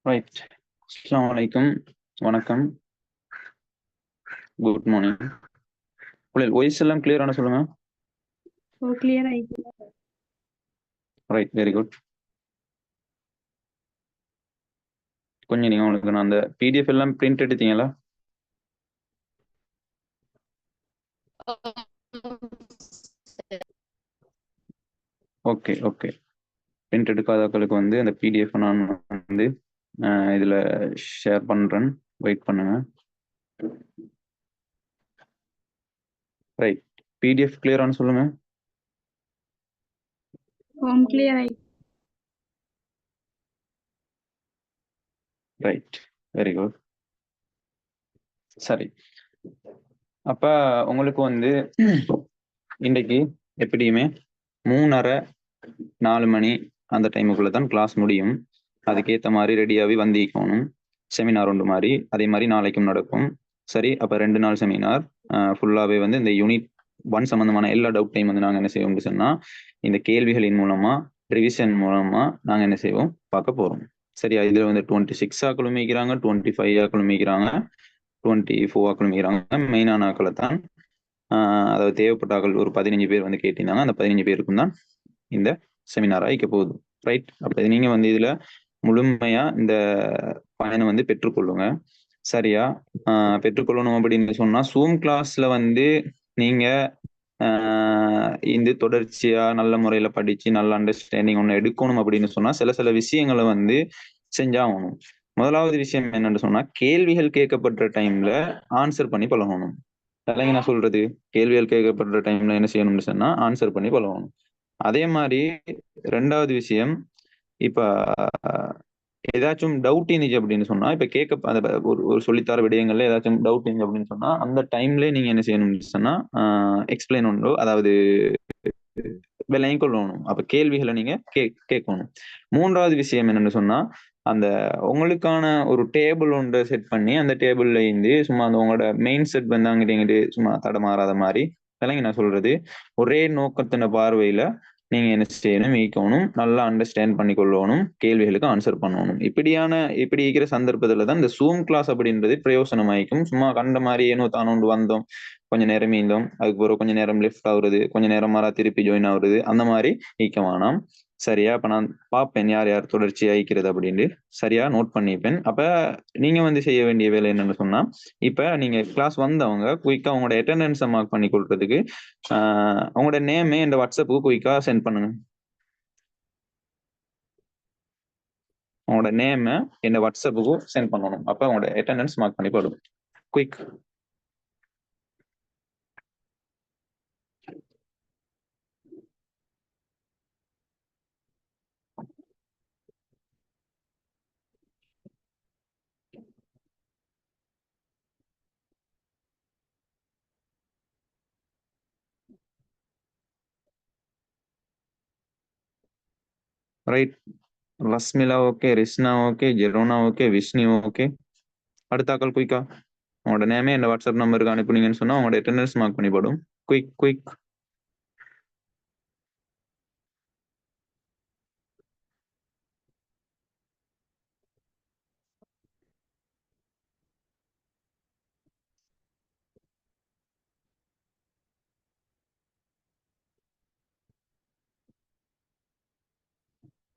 Right. அஸ்ஸலாமு அலைக்கும். வணக்கம். Good morning. வாய்ஸ் எல்லாம் கிளியரான சொல்லுங்க. கிளியர் ஆயிடுச்சு. Right, very good. கொஞ்சம் நீங்க உங்களுக்கு நான் அந்த பிடிஎஃப் எல்லாம் பிரிண்ட் எடுத்தீங்களா? Okay okay. பிரிண்ட் எடுக்காதவர்களுக்கு வந்து அந்த பிடிஎஃப் நான் வந்து இதுல ஷேர் பண்றேன். வெயிட் பண்ணுங்க. ரைட், பிடிஎஃப் கிளியரானு சொல்லுங்க. கிளியர் ஆயிடுச்சு. Right, very good. சரி, அப்ப உங்களுக்கு வந்து இன்றைக்கு எப்படியுமே 3:30 4 மணி அந்த டைமுக்குள்ள தான் கிளாஸ் முடியும். அதுக்கேற்ற மாதிரி ரெடியாகி வந்திக்கணும். செமினார் ஒன்று மாதிரி அதே மாதிரி நாளைக்கும் நடக்கும். சரி, அப்போ 2 நாள் செமினார் ஃபுல்லாகவே வந்து இந்த யூனிட் 1 சம்மந்தமான எல்லா டவுட்டையும் வந்து நாங்கள் என்ன செய்வோம்னு சொன்னால் இந்த கேள்விகளின் மூலமாக ரிவிஷன் மூலமாக நாங்கள் என்ன செய்வோம் பார்க்க போகிறோம். சரியா, இதில் வந்து 26 ஆக்களும் வைக்கிறாங்க, 25 ஆக்களும் வைக்கிறாங்க, 24 ஆக்களும் வைக்கிறாங்க. மெயினான ஆக்களை தான் அதாவது தேவைப்பட்ட ஆக்கள் ஒரு 15 பேர் வந்து கேட்டிருந்தாங்க. அந்த 15 பேருக்கும் தான் இந்த செமினார் ஆகிக்க போகுது. ரைட், அப்போ நீங்கள் வந்து இதில் முழுமையா இந்த பயணம் வந்து பெற்றுக்கொள்ளுங்க. சரியா, பெற்றுக்கொள்ளணும் அப்படின்னு சொன்னா Zoom கிளாஸ்ல வந்து நீங்க இந்த தொடர்ச்சியா நல்ல முறையில படிச்சு நல்ல அண்டர்ஸ்டாண்டிங் ஒன்று எடுக்கணும் அப்படின்னு சொன்னா சில விஷயங்களை வந்து செஞ்சாகணும். முதலாவது விஷயம் என்னன்னு சொன்னா கேள்விகள் கேட்கப்படுற டைம்ல ஆன்சர் பண்ணி பழகணும். தலைங்க நான் சொல்றது, கேள்விகள் கேட்கப்படுற டைம்ல என்ன செய்யணும்னு சொன்னா ஆன்சர் பண்ணி பழகணும். அதே மாதிரி 2வது விஷயம், இப்ப ஏதாச்சும் டவுட் இருந்துச்சு அப்படின்னு சொன்னா இப்ப கேட்க அந்த ஒரு சொல்லித்தர விடயங்கள்ல ஏதாச்சும் டவுட் இருந்துச்சு அப்படின்னு சொன்னா அந்த டைம்ல நீங்க என்ன செய்யணும்னு சொன்னா எக்ஸ்பிளைன் உண்டோ, அதாவது விலையும் கொள்ளணும். அப்ப கேள்விகளை நீங்க கேட்கணும். 3வது விஷயம் என்னன்னு சொன்னா அந்த உங்களுக்கான ஒரு டேபிள் ஒன்றை செட் பண்ணி அந்த டேபிள்ல இருந்து சும்மா அந்த உங்களோட மெயின் செட் வந்து அங்கிட்டு சும்மா தடமாறாத மாதிரி விலைங்க நான் சொல்றது ஒரே நோக்கத்தின பார்வையில நீங்க என்ன செய்யணும், ஈக்கணும், நல்லா அண்டர்ஸ்டாண்ட் பண்ணி கொள்ளணும், கேள்விகளுக்கு ஆன்சர் பண்ணணும். இப்படி இருக்கிற சந்தர்ப்பத்துல தான் இந்த Zoom கிளாஸ் அப்படின்றது பிரயோசனமாயிக்கும். சும்மா கண்ட மாதிரி ஏனோ தானோண்டு வந்தோம், கொஞ்ச நேரம் மீந்தோம், அதுக்கு பிறகு கொஞ்ச நேரம் லெஃப்ட் ஆகுறது, கொஞ்ச நேரம் மாறா திருப்பி ஜாயின் ஆகுறது, அந்த மாதிரி ஈக்க வேணாம். சரியா, அப்ப நான் பார்ப்பேன் யார் யார் தொடர்ச்சி ஆயிக்கிறது அப்படின்னு சரியா நோட் பண்ணிப்பேன். அப்ப நீங்க வந்து செய்ய வேண்டிய வேலை என்னன்னு சொன்னா இப்ப நீங்க கிளாஸ் வந்தவங்க குயிக்கா உங்களோட அட்டெண்டன்ஸை மார்க் பண்ணி கொள்றதுக்கு உங்களோட நேமே இந்த வாட்ஸ்அப்புக்கு குயிக்கா சென்ட் பண்ணுங்க. உங்களோட நேம் இந்த வாட்ஸ்அப்புக்கு சென்ட் பண்ணணும். அப்ப உங்களோட அட்டெண்டன்ஸ் மார்க் பண்ணி போடும். Quick. Right, Rasmila okay, Risna okay, Jerona okay, Vishnu okay. அடுத்த ஆக்கள் குயிக்கா உங்களோட நேமே இந்த வாட்ஸ்அப் நம்பருக்கு அனுப்புனீங்கன்னு சொன்னா உங்களோட அட்டெண்டன்ஸ் மார்க் பண்ணி போடும். Quick quick.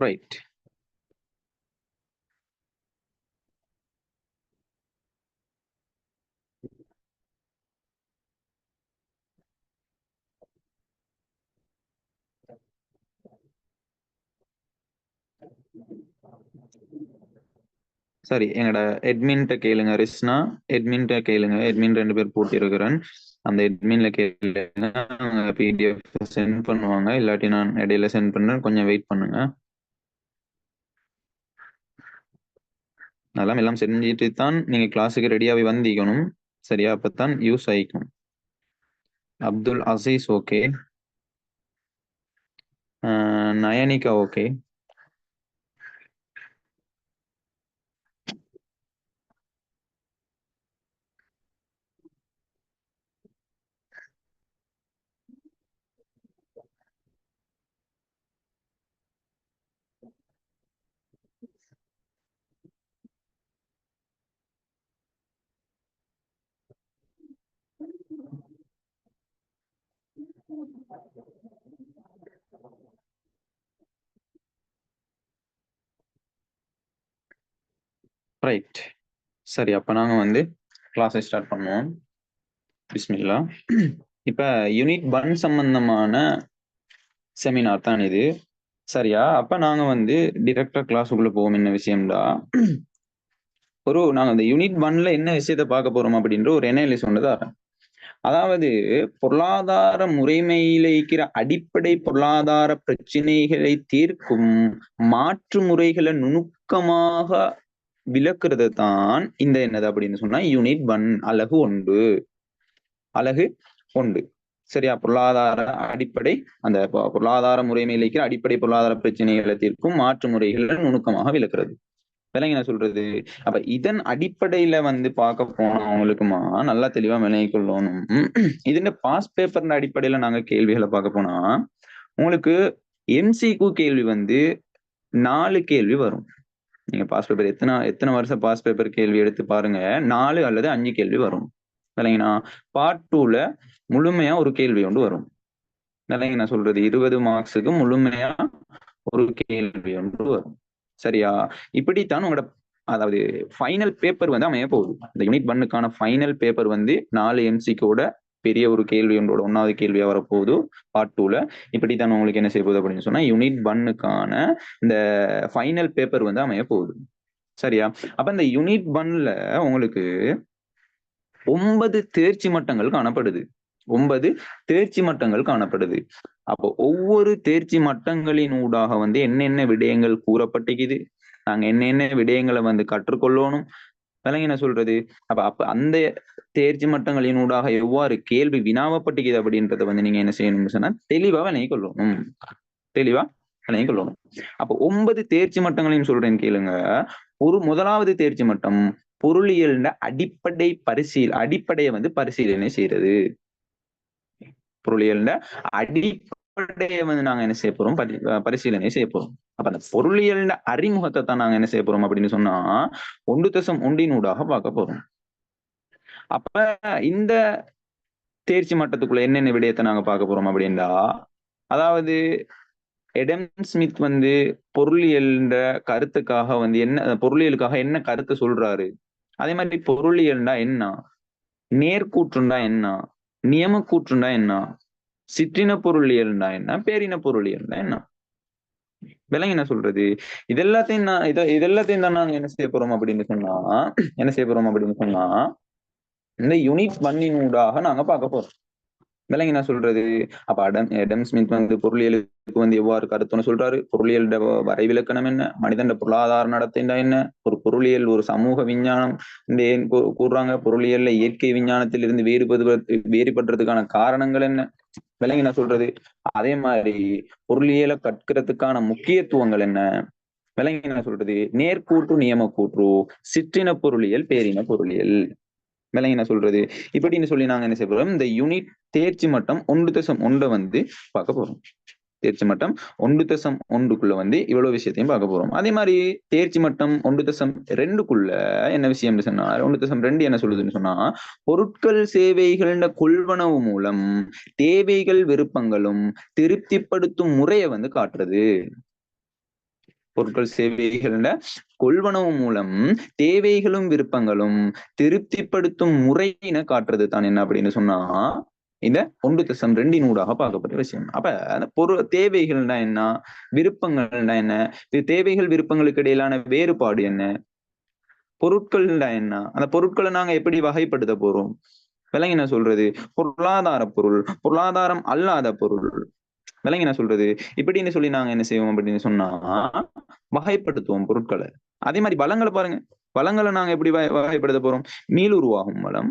ரைட், சரி. எங்கட எட்மின்ட்ட கேளுங்க, ரிஸ்னா எட்மின்ட்ட கேளுங்க. எட்மின் 2 பேர் போட்டிருக்கிறேன். அந்த எட்மின்ல கேளுங்க, பிடிஎஃப் சென்ட் பண்ணுவாங்க. இல்லாட்டி நான் இடையில சென்ட் பண்றேன், கொஞ்சம் வெயிட் பண்ணுங்க. அதெல்லாம் எல்லாம் செஞ்சுட்டு தான் நீங்க கிளாஸுக்கு ரெடியாகி வந்திக்கணும். சரியா, அப்பதான் யூஸ் ஆயிக்கும். Abdul Aziz okay, Nayanika okay, right. சரி, அப்ப நாங்க வந்து கிளாஸை ஸ்டார்ட் பண்ணுவோம். பிஸ்மில்லா. இப்ப யூனிட் 1 சம்பந்தமான செமினார் தான் இது. சரியா? அப்ப நாங்க வந்து டிரெக்டா கிளாஸுக்குள்ள போவோம். என்ன விஷயம்டா, நாங்க அந்த யூனிட் 1ல என்ன விஷயத்த பார்க்க போறோம் அப்படின்ற ஒரு அனாலிசிஸ் ஒன்று தான். அதாவது பொருளாதார முறைமையில இருக்கிற அடிப்படை பொருளாதார பிரச்சனைகளை தீர்க்கும் மாற்று முறைகளை நுணுக்கமாக விளக்குறது தான் இந்த என்னது அப்படின்னு சொன்னா யூனிட் 1 அலகு 1. சரியா? பொருளாதார அடிப்படை, அந்த பொருளாதார முறைமையில இருக்கிற அடிப்படை பொருளாதார பிரச்சனைகளை தீர்க்கும் மாற்று முறைகளை நுணுக்கமாக விளக்குறது. விளங்கி நான் சொல்றது. அப்ப இதன் அடிப்படையில வந்து பார்க்க போனவங்களுக்குமா நல்லா தெளிவா விளங்கி கொள்ளணும். இதுல பாஸ் பேப்பர் அடிப்படையில நாங்க கேள்விகளை பார்க்க போனா உங்களுக்கு எம்சிக்யூ கேள்வி வந்து 4 கேள்வி வரும். நீங்க பாஸ் பேப்பர் எத்தனை வருஷம் பாஸ் பேப்பர் கேள்வி எடுத்து பாருங்க, 4 அல்லது 5 கேள்வி வரும். விளங்கினா பார்ட் 2ல முழுமையா ஒரு கேள்வி ஒன்று வரும். விளங்கி நான் சொல்றது 20 மார்க்ஸுக்கு முழுமையா ஒரு கேள்வி ஒன்று வரும். சரியா? இப்படித்தான் உங்களோட அதாவது ஃபைனல் பேப்பர் வந்து அமைய போகுது. இந்த யூனிட் 1க்கான ஃபைனல் பேப்பர் வந்து 4 எம்சிக்கோட பெரிய ஒரு கேள்வி ஒன்றோட 1வது கேள்வியா வரப்போகுது பார்ட் 2ல. இப்படித்தான் உங்களுக்கு என்ன செய்ய போகுது அப்படின்னு சொன்னா யூனிட் 1க்கான இந்த ஃபைனல் பேப்பர் வந்து அமைய போகுது. சரியா? அப்ப இந்த யூனிட் 1ல உங்களுக்கு 9 தேர்ச்சி மட்டங்கள் காணப்படுது. 9 தேர்ச்சி மட்டங்கள் காணப்படுது. அப்போ ஒவ்வொரு தேர்ச்சி மட்டங்களின் ஊடாக வந்து என்னென்ன விடயங்கள் கூறப்பட்டிருக்குது, நாங்க என்னென்ன விடயங்களை வந்து கற்றுக்கொள்ளணும், விளங்கி என்ன சொல்றது. அப்ப அந்த தேர்ச்சி மட்டங்களின் ஊடாக எவ்வாறு கேள்வி வினாவப்பட்டிருக்குது அப்படின்றத வந்து நீங்க என்ன செய்யணும்னு சொன்னா தெளிவா விளங்கி கொள்ளணும். அப்போ 9 தேர்ச்சி மட்டங்களையும் சொல்றேன் கேளுங்க. ஒரு முதலாவது தேர்ச்சி மட்டம் பொருளியல் அடிப்படையை வந்து பரிசீலனை செய்யறது. பொருளியல் அடிப்படையை வந்து நாங்க என்ன செய்ய போறோம், பரிசீலனை செய்ய போறோம். அப்ப அந்த பொருளியல் அறிமுகத்தை தான் நாங்க என்ன செய்ய போறோம் அப்படின்னு சொன்னா 1.1 பார்க்க போறோம். அப்ப இந்த தேர்ச்சி மட்டத்துக்குள்ள என்னென்ன விடயத்தை நாங்க பார்க்க போறோம் அப்படின்னா, அதாவது எடம் ஸ்மித் வந்து பொருளியல் கருத்துக்காக வந்து பொருளியலுக்காக என்ன கருத்து சொல்றாரு, அதே மாதிரி பொருளியல்டா என்ன, நேர்கூற்றுண்டா என்ன, நியம கூற்றுண்டா என்ன, சிற்றின பொருளியல்டா என்ன, பேரின பொருளியல்டா என்ன, விலங்கு என்ன சொல்றது. இதெல்லாத்தையும் தான் நாங்க என்ன செய்ய போறோம் அப்படின்னு சொன்னா இந்த யூனிட் 1 நாங்க பார்க்க போறோம். விலங்கு என்ன சொல்றது. அப்ப எடம் ஸ்மித் வந்து பொருளியலுக்கு வந்து எவ்வாறு கருத்துன்னு சொல்றாரு, பொருளியல் வரைவிலக்கணம் என்ன, மனிதன் பொருளாதார நடத்தைண்டா என்ன, ஒரு பொருளியல் ஒரு சமூக விஞ்ஞானம் ஏன் கூறுறாங்க, பொருளியல்ல இயற்கை விஞ்ஞானத்தில் இருந்து வேறுபடுறதுக்கான காரணங்கள் என்ன, விலங்கு என்ன சொல்றது. அதே மாதிரி பொருளியலை கற்கிறதுக்கான முக்கியத்துவங்கள் என்ன, விலங்கு என்ன சொல்றது. நேர்கூற்று நியம கூற்று, சிற்றின பொருளியல் பேரின பொருளியல், விலங்கு என்ன சொல்றது. இப்படின்னு சொல்லி நாங்க என்ன செய்ய போறோம், இந்த யூனிட் தேர்ச்சி மட்டம் 1.1 வந்து பார்க்க போறோம். தேர்ச்சி மட்டம் 1.1க்குள்ள வந்து இவ்வளவு விஷயத்தையும் பார்க்க போறோம். அதே மாதிரி தேர்ச்சி மட்டம் 1.2க்குள்ள என்ன விஷயம் சொன்னா 1.2 என்ன சொல்லுதுன்னு சொன்னா, பொருட்கள் சேவைகள் கொள்வனவு மூலம் தேவைகள் விருப்பங்களும் திருப்திப்படுத்தும் முறையை வந்து காட்டுறது. பொருட்கள் சேவைகள் கொள்வனவு மூலம் தேவைகளும் விருப்பங்களும் திருப்திப்படுத்தும் முறையின காட்டுறது தான் என்ன அப்படின்னு சொன்னா இந்த 1.2 பார்க்கப்பட்ட விஷயம். அப்ப அந்த தேவைகள்னா என்ன, விருப்பங்கள்னா என்ன, தேவைகள் விருப்பங்களுக்கு இடையிலான வேறுபாடு என்ன, பொருட்கள்னா என்ன, அந்த பொருட்களை நாங்க எப்படி வகைப்படுத்த போறோம், விலங்கு என்ன சொல்றது. பொருளாதார பொருள், பொருளாதாரம் அல்லாத பொருள், விலங்கு என்ன சொல்றது. இப்படின்னு சொல்லி நாங்க என்ன செய்வோம் அப்படின்னு சொன்னா வகைப்படுத்துவோம் பொருட்களை. அதே மாதிரி வளங்களை பாருங்க, வளங்களை நாங்க எப்படி வகைப்படுத்த போறோம். மீளுருவாகும் வளம்,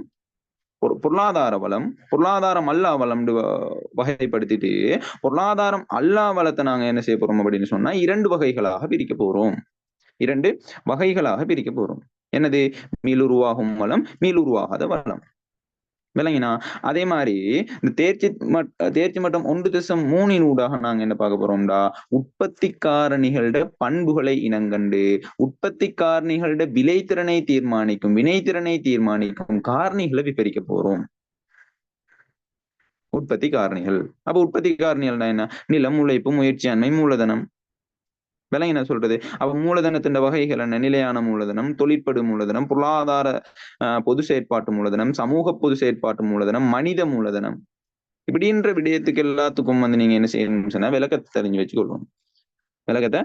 பொருளாதார வளம், பொருளாதாரம் அல்லா வளம் வகைப்படுத்திட்டு பொருளாதாரம் அல்லா வளத்தை நாங்க என்ன செய்ய போறோம் அப்படின்னு சொன்னா 2 வகைகளாக பிரிக்க போறோம். 2 வகைகளாக பிரிக்க போறோம். என்னது, மீளுருவாகும் வளம், மீளுருவாகாத வளம், விளங்கினா. அதே மாதிரி இந்த தேர்ச்சி மட்டம் 1.3 நாங்க என்ன பார்க்க போறோம்டா, உற்பத்தி காரணிகளோட பண்புகளை இனங்கண்டு உற்பத்தி காரணிகளோட வினைத்திறனை தீர்மானிக்கும் காரணிகளை விவரிக்க போறோம். உற்பத்தி காரணிகள். அப்ப உற்பத்தி காரணிகள்னா என்ன? நிலம், உழைப்பு, முயற்சியாண்மை, மூலதனம். விலைங்க என்ன சொல்றது? அப்ப மூலதனத்தின் வகைகள் என்ன? நிலையான மூலதனம், தொழிற்படு மூலதனம், பொருளாதார பொது செயற்பாட்டு மூலதனம், சமூக பொது செயற்பாட்டு மூலதனம், மனித மூலதனம். இப்படின்ற விடயத்துக்கு எல்லாத்துக்கும் வந்து நீங்க என்ன செய்யணும்னு சொன்னா விளக்கத்தை தெரிஞ்சு வச்சுக்கொள்ளணும். விளக்கத்தை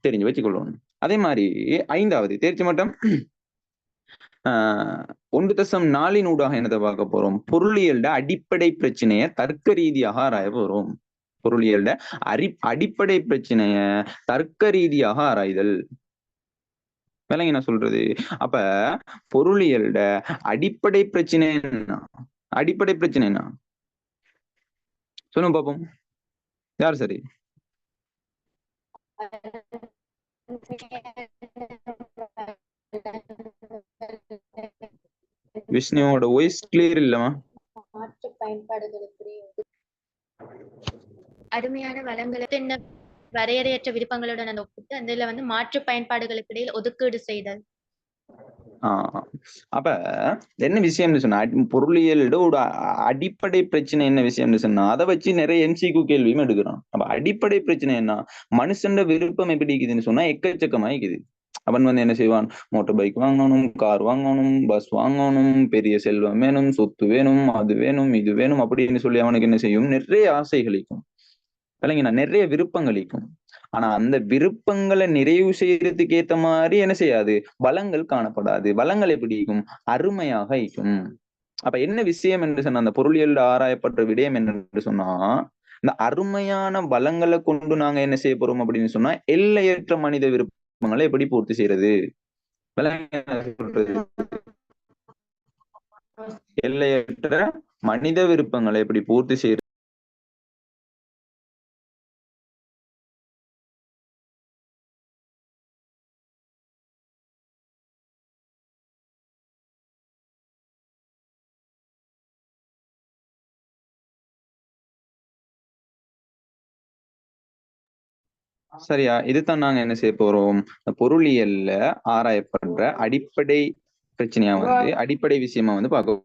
தெரிஞ்சு வச்சுக்கொள்ளணும். அதே மாதிரி 5வது தேர்ச்சி மட்டம் 1.4 ஊடாக என்னதை பார்க்க போறோம்? பொருளியல்ட அடிப்படை பிரச்சனையை தர்க்க ரீதியாக ஆராய போறோம். பொருளியல்ட அடிப்படை பிரச்சனைய தர்க்க ரீதியாக ஆராய்தல். விளங்கி என்ன சொல்றது? அப்ப பொருளியல்ட அடிப்படை பிரச்சனை என்ன? அடிப்படை பிரச்சனை என்ன சொல்லுங்க பாப்போம். யார் சரி? விஷ்ணுவோட வாய்ஸ் கிளியர் இல்லமா? மாற்று பயன்பாடுகளுக்கு அருமையான வளங்களுக்கு என்ன வரையறையற்ற விருப்பங்களுடன் ஒப்பிட்டு அதுல வந்து மாற்று பயன்பாடுகளுக்கு இடையில் ஒதுக்கீடு செய்தல். அப்ப என்ன விஷயம்னு சொன்னா பொருளியலோட ஒரு அடிப்படை பிரச்சனை என்ன விஷயம்னு சொன்னா அதை வச்சு நிறைய எம்சிக்யூ கேள்வியும் எடுக்கிறான். அப்ப அடிப்படை பிரச்சனை என்ன? மனுஷன் விருப்பம் எப்படி இருக்குதுன்னு சொன்னா எக்கச்சக்கமா இருக்குது. அவன் வந்து என்ன செய்வான்? மோட்டார் பைக் வாங்கணும், கார் வாங்கணும், பஸ் வாங்கணும், பெரிய செல்வம் வேணும், சொத்து வேணும், அது வேணும், இது வேணும் அப்படின்னு சொல்லி அவனுக்கு என்ன செய்யும்? நிறைய ஆசைகளிக்கும் விளங்கினா நிறைய விருப்பங்களிக்கும். ஆனா அந்த விருப்பங்களை நிறைவு செய்யறதுக்கு ஏத்த மாதிரி என்ன செய்யாது? பலங்கள் காணப்படாது. பலங்கள் எப்படி இருக்கும்? அருமையாக இருக்கும். அப்ப என்ன விஷயம் என்று சொன்ன அந்த பொருளியல் ஆராயப்பட்ட விடயம் என்று சொன்னா இந்த அருமையான பலங்களை கொண்டு நாங்க என்ன செய்ய போறோம் அப்படின்னு சொன்னா எல்லையற்ற மனித விருப்பங்களை எப்படி பூர்த்தி செய்யறது? எல்லையற்ற மனித விருப்பங்களை எப்படி பூர்த்தி செய்யறது? சரியா? இதுதான் நாங்க என்ன செய்ய போறோம்? பொருளியல்ல ஆராயப்படுற அடிப்படை பிரச்சனையா வந்து அடிப்படை விஷயமா வந்து பார்க்க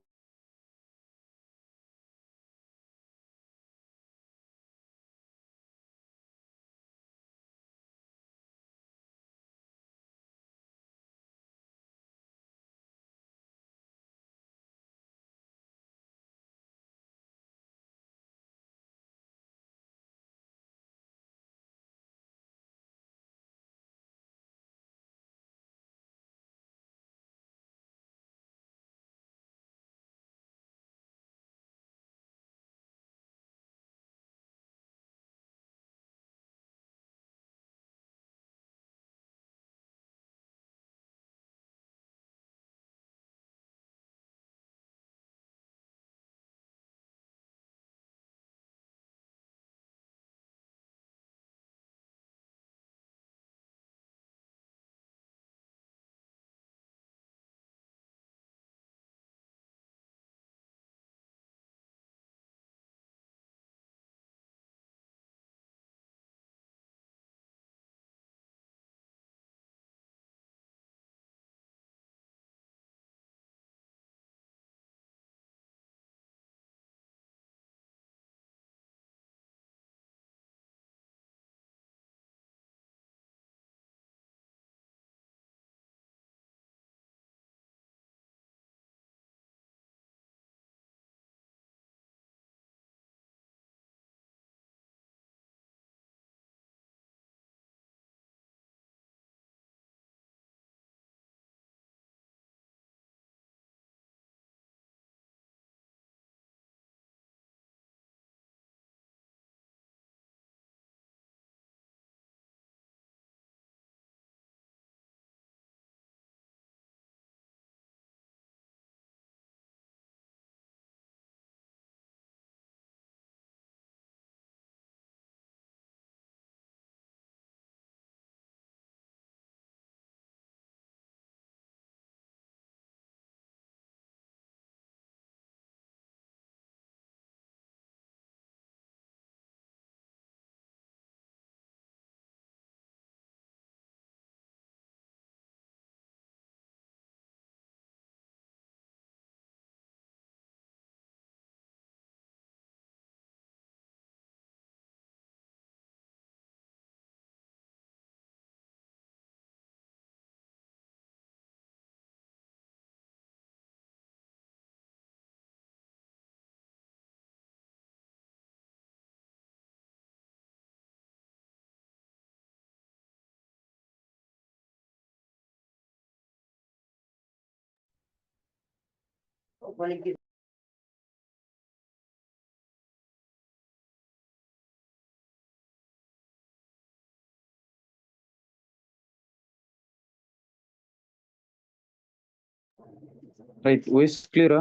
ரைட், வாய்ஸ் கிளியரா?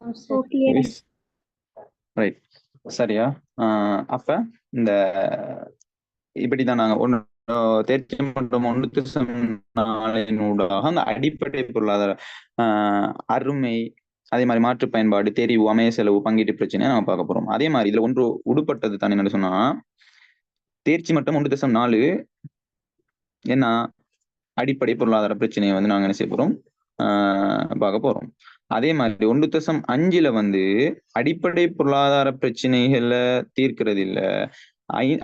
ஓ கிளியர் ரைட், சரியா? அப்ப இந்த இப்படிதான் நாங்க தேர்ச்சி மட்டம் 1.4 அந்த அடிப்படை பொருளாதார அருமை, அதே மாதிரி மாற்று பயன்பாடு, தெரிவு, அமைய செலவு, பங்கீட்டு பிரச்சனையை நாங்க பார்க்க போறோம். அதே மாதிரி இதுல ஒன்று உடுப்பட்டது தானே என்ன சொன்னா, தேர்ச்சி மட்டம் 1.4 என்ன அடிப்படை பொருளாதார பிரச்சனையை வந்து நாங்க என்ன செய்ய போறோம், பார்க்க போறோம். அதே மாதிரி 1.5 வந்து அடிப்படை பொருளாதார பிரச்சனைகளை தீர்க்கிறது இல்ல.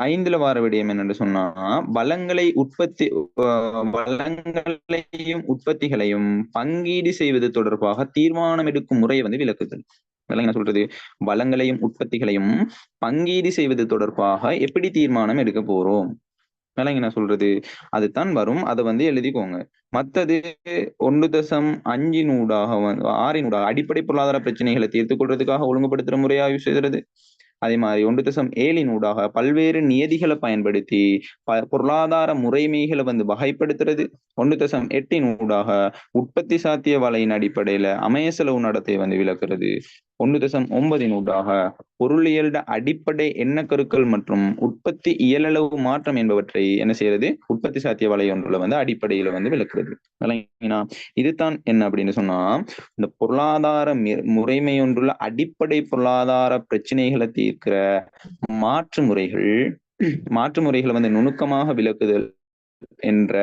5ல வார விடயம் என்னன்னு சொன்னா, வளங்களையும் உற்பத்திகளையும் பங்கீடு செய்வது தொடர்பாக தீர்மானம் எடுக்கும் முறையை வந்து விளக்குதல். என்ன சொல்றது, வளங்களையும் உற்பத்திகளையும் பங்கீடு செய்வது தொடர்பாக எப்படி தீர்மானம் எடுக்க போறோம், என்ன சொல்றது, அதுதான் வரும். அதை வந்து எழுதிக்கோங்க. மற்றது 1.5 அடிப்படை பொருளாதார பிரச்சனைகளை தீர்த்து கொள்றதுக்காக ஒழுங்குபடுத்துற முறையை ஆய்வு செய்கிறது. அதே மாதிரி 1.7 பல்வேறு நியதிகளை பயன்படுத்தி பொருளாதார முறைமைகளை வந்து வகைப்படுத்துறது. 1.8 உற்பத்தி சாத்திய வலையின் அடிப்படையில அமைய செலவு நடத்தை வந்து விளக்குறது. 1.9 பொருளியல் அடிப்படை எண்ணக்கருக்கள் மற்றும் உற்பத்தி இயலளவு மாற்றம் என்பவற்றை என்ன செய்யறது, உற்பத்தி சாத்திய வலை ஒன்றுல வந்து அடிப்படையில வந்து விளக்குறது. இதுதான் என்ன அப்படின்னு சொன்னா, இந்த பொருளாதார முறைமை ஒன்றுள்ள அடிப்படை பொருளாதார பிரச்சனைகளை தீர்க்கிற மாற்று முறைகளை வந்து நுணுக்கமாக விளக்குதல் என்ற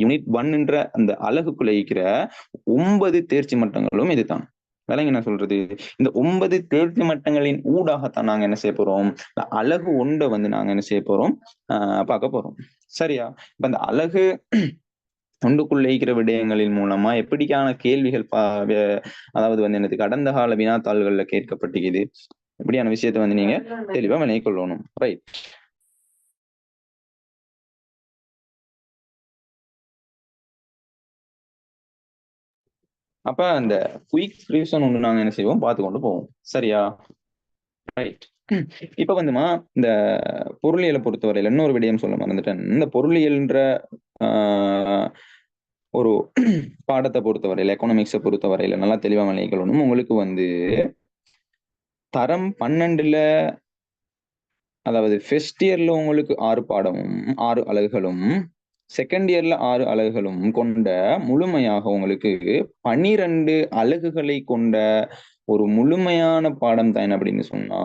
யூனிட் 1 என்ற அந்த அலகுக்குள்ள இருக்கிற 9 தேர்ச்சி மட்டங்களும் இதுதான். என்ன சொல்றது, இந்த 9 தேர்ச்சி மட்டங்களின் ஊடாகத்தான் நாங்க என்ன செய்ய போறோம், அலகு 1 வந்து நாங்க என்ன செய்ய போறோம், பார்க்க போறோம். சரியா? இப்ப இந்த அலகு ஒன்றுக்குள்ள இருக்கிற விடயங்களின் மூலமா எப்படிக்கான கேள்விகள் அதாவது வந்து எனக்கு கடந்த கால வினாத்தாள்கள்ல கேட்கப்பட்டிருக்குது, இப்படியான விஷயத்த வந்து நீங்க தெளிவா விளங்கிக் கொள்ளணும். ரைட். அப்ப அந்த குயிக் ரிவிஷன் ஒன்று நாங்க என்ன செய்வோம், பார்த்து கொண்டு போவோம். சரியா? ரைட். இப்ப வந்துமா இந்த பொருளியலை பொறுத்தவரையில இன்னொரு விடயம் சொல்ல மறந்துட்டேன். இந்த பொருளியல்ன்ற ஒரு பாடத்தை பொறுத்தவரையில, எக்கனாமிக்ஸை பொறுத்தவரையில நல்லா தெளிவா விளங்கிக்கொள்ளணும். உங்களுக்கு வந்து தரம் 12ல, அதாவது ஃபர்ஸ்ட் இயர்ல உங்களுக்கு 6 பாடமும் 6 அலகுகளும், செகண்ட் இயர்ல 6 அலகுகளும் கொண்ட முழுமையாக உங்களுக்கு 12 அலகுகளை கொண்ட ஒரு முழுமையான பாடம் தான் அப்படின்னு சொன்னா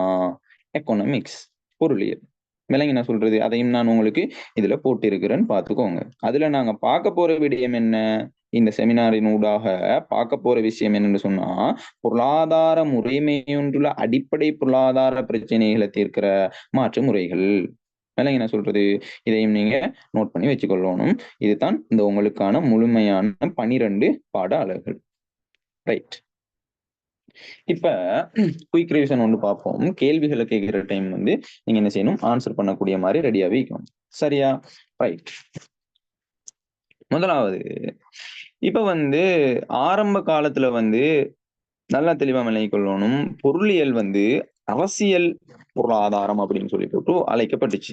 எக்கனாமிக்ஸ், பொருளியல். விளங்கி நான் சொல்றது, அதையும் நான் உங்களுக்கு இதுல போட்டு இருக்கிறேன்னு பார்த்துக்கோங்க. அதுல நாங்க பார்க்க போற விடயம் என்ன, இந்த செமினாரின் ஊடாக பார்க்க போற விஷயம் என்னன்னு சொன்னா, பொருளாதார முறைமையொன்றுள்ள அடிப்படை பொருளாதார பிரச்சனைகளை தீர்க்கிற மாற்று முறைகள். விளங்கி நான் சொல்றது, இதையும் நீங்க நோட் பண்ணி வச்சுக்கொள்ளணும். இதுதான் இந்த உங்களுக்கான முழுமையான 12 பாட அலகுகள். ரைட். இப்ப குயிக் ரிவிஷன் ஒன்று பார்ப்போம். கேள்விகளை கேட்கிற டைம் வந்து நீங்க என்ன செய்யணும், ஆன்சர் பண்ணக்கூடிய மாதிரி ரெடியாவே இருக்கணும். சரியா? ரைட். முதலாவது, இப்ப வந்து ஆரம்ப காலத்துல வந்து நல்லா தெளிவா விளங்கிக் கொள்ளணும், பொருளியல் வந்து அரசியல் பொருளாதாரம் அப்படின்னு சொல்லி போட்டு அழைக்கப்பட்டுச்சு.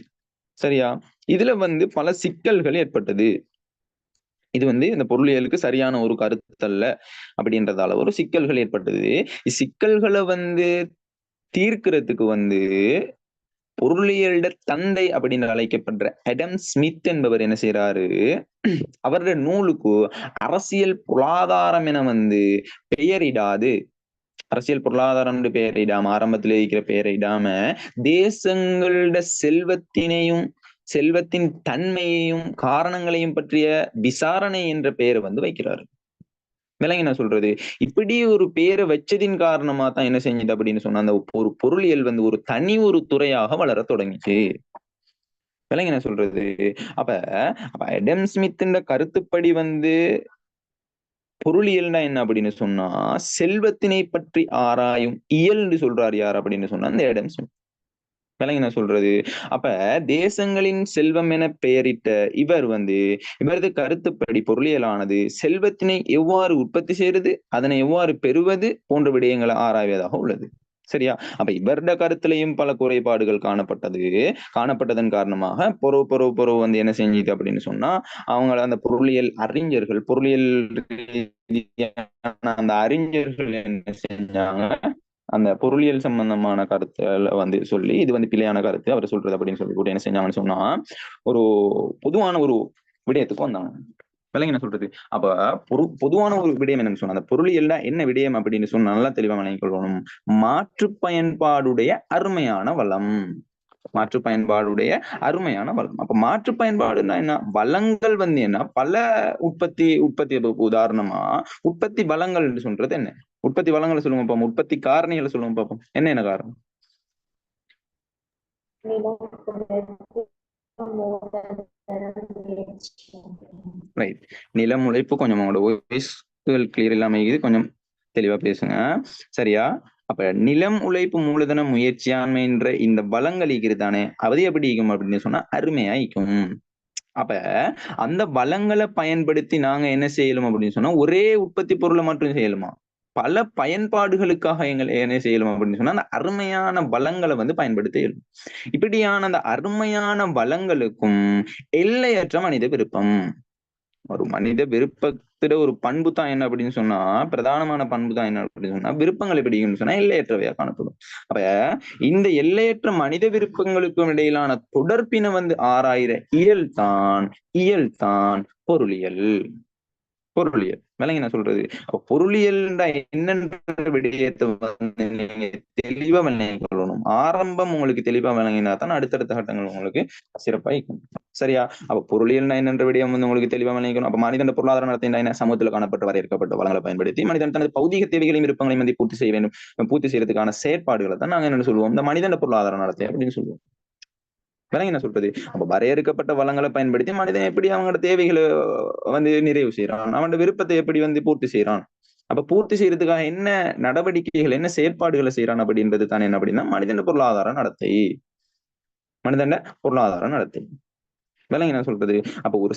சரியா? இதுல வந்து பல சிக்கல்கள் ஏற்பட்டது. இது வந்து இந்த பொருளியலுக்கு சரியான ஒரு கருத்தல்ல அப்படின்றதால ஒரு சிக்கல்கள் ஏற்பட்டது. சிக்கல்களை வந்து தீர்க்கிறதுக்கு வந்து பொருளியல் தந்தை அப்படின்னு அழைக்கப்படுற அடம் ஸ்மித் என்பவர் என்ன செய்யறாரு, அவருடைய நூலுக்கு அரசியல் பொருளாதாரம் என வந்து பெயரிடாது, அரசியல் பொருளாதாரம் என்று பெயரிடாம, ஆரம்பத்தில் இருக்கிற பெயரிடாம தேசங்களோட செல்வத்தின் தன்மையையும் காரணங்களையும் பற்றிய விசாரணை என்ற பெயரை வந்து வைக்கிறாரு. விளங்கி நான் சொல்றது, இப்படி ஒரு பேரை வச்சதின் காரணமா தான் என்ன செஞ்சது அப்படின்னு சொன்னா, அந்த ஒரு பொருளியல் வந்து ஒரு தனி ஒரு துறையாக வளர தொடங்கிச்சு. விளங்கி நான் சொல்றது, அப்ப அடம் ஸ்மித்தின் கருத்துப்படி வந்து பொருளியல்னா என்ன அப்படின்னு சொன்னா, செல்வத்தினை பற்றி ஆராயும் இயல் என்று சொல்றாரு யார் அப்படின்னு சொன்னா அந்த அடம் ஸ்மித். விளங்கி நான் சொல்றது. அப்ப தேசங்களின் செல்வம் என பெயரிட்ட இவரது கருத்துப்படி பொருளியலானது செல்வத்தினை எவ்வாறு உற்பத்தி செய்வது, அதனை எவ்வாறு பெறுவது போன்ற விடயங்களை ஆராய்வதாக உள்ளது. சரியா? அப்ப இவருடைய கருத்திலையும் பல குறைபாடுகள் காணப்பட்டதன் காரணமாக பொறவு வந்து என்ன செஞ்சது அப்படின்னு சொன்னா, அவங்க அந்த பொருளியல் அந்த அறிஞர்கள் என்ன செஞ்சாங்க, அந்த பொருளியல் சம்பந்தமான கருத்துகளை வந்து சொல்லி இது வந்து பிழையான கருத்து அவர் சொல்றது அப்படின்னு சொல்லி கூட என்ன செஞ்சாங்கன்னு சொன்னா, ஒரு பொதுவான ஒரு விடயத்துக்கு வந்தாங்க. விளங்கி என்ன சொல்றது. அப்ப பொதுவான ஒரு விடயம் என்னன்னு சொன்னா, அந்த பொருளியல்ல என்ன விடயம் அப்படின்னு சொன்னா நல்லா தெளிவா விளங்கிக் கொள்ளணும். மாற்று பயன்பாடுடைய அருமையான வளம். மாற்று பயன்பாடுடைய அருமையான வளம். அப்ப மாற்று பயன்பாடுன்னா என்ன? வளங்கள் வந்து என்ன, பல உற்பத்தி உதாரணமா உற்பத்தி வளங்கள் என்று சொல்றது என்ன? உற்பத்தி வளங்களை சொல்லுங்க பாப்போம். உற்பத்தி காரணிகளை சொல்லுங்க பாப்போம். என்ன காரணம்? ரைட். நிலம் உழைப்பு. கொஞ்சம் உங்களோட வாய்ஸ் கிளியர் இல்லாம இருக்குது, கொஞ்சம் தெளிவா பேசுங்க. சரியா? அப்ப நிலம் உழைப்பு மூலதன முயற்சியாண்மைன்ற இந்த வளங்கள் தானே, அது எப்படி இருக்கும் அப்படின்னு சொன்னா அருமையா இருக்கும். அப்ப அந்த வளங்களை பயன்படுத்தி நாங்க என்ன செய்யலும் அப்படின்னு சொன்னா, ஒரே உற்பத்தி பொருளை மட்டும் செய்யலுமா, பல பயன்பாடுகளுக்காக என்ன செய்யலும் அப்படின்னு சொன்னா அந்த அருமையான வளங்களை வந்து பயன்படுத்த இயலும். இப்படியான அந்த அருமையான வளங்களுக்கும் எல்லையற்ற மனித விருப்பம். ஒரு மனித விருப்பத்துல ஒரு பண்பு தான் என்ன அப்படின்னு சொன்னா, பிரதானமான பண்பு தான் என்ன அப்படின்னு சொன்னா, விருப்பங்கள் எப்படின்னு சொன்னா எல்லையற்றவையா காணப்படும். அப்ப இந்த எல்லையற்ற மனித விருப்பங்களுக்கும் இடையிலான தொடர்பினை வந்து ஆராயிற இயல் தான் பொருளியல். விளங்கி நான் சொல்றது. அப்ப பொருளியல் என்னன்ற விடயத்தை வந்து நீங்க தெளிவா விளங்கிக் கொள்ளணும். ஆரம்பம் உங்களுக்கு தெளிவா விளங்கினா தான் அடுத்தடுத்த கட்டங்கள் உங்களுக்கு சிறப்பா இருக்கும். சரியா? அப்ப பொருளியல் என்னன்ற விடயம் வந்து உங்களுக்கு தெளிவா விளங்கிக்கணும். அப்ப மனிதன் பொருளாதார நடத்தை என்ன, சமூகத்தில் காணப்பட்ட வரையறுக்கப்பட்ட வளங்களை பயன்படுத்தி மனிதன் தனது பௌதிக தேவைகளையும் விருப்பங்களையும் வந்து பூர்த்தி செய்ய வேண்டும். பூர்த்தி செய்யறதுக்கான செயற்பாடுகளை தான் நாங்க என்ன சொல்லுவோம், இந்த மனிதன் பொருளாதார நடத்தை அப்படின்னு சொல்லுவோம். விளங்கி என்ன சொல்றது. அப்ப வரையறுக்கப்பட்ட வளங்களை பயன்படுத்தி மனிதன் எப்படி அவங்களோட தேவைகளை வந்து நிறைவு செய்யறான், அவனோட விருப்பத்தை எப்படி வந்து பூர்த்தி செய்யறான். அப்ப பூர்த்தி செய்யறதுக்காக என்ன நடவடிக்கைகள், என்ன செயற்பாடுகளை செய்யறான் அப்படின்றது தானே என்ன அப்படின்னா மனிதன் பொருளாதார நடத்தை. விளங்கி என்ன சொல்றது. அப்ப ஒரு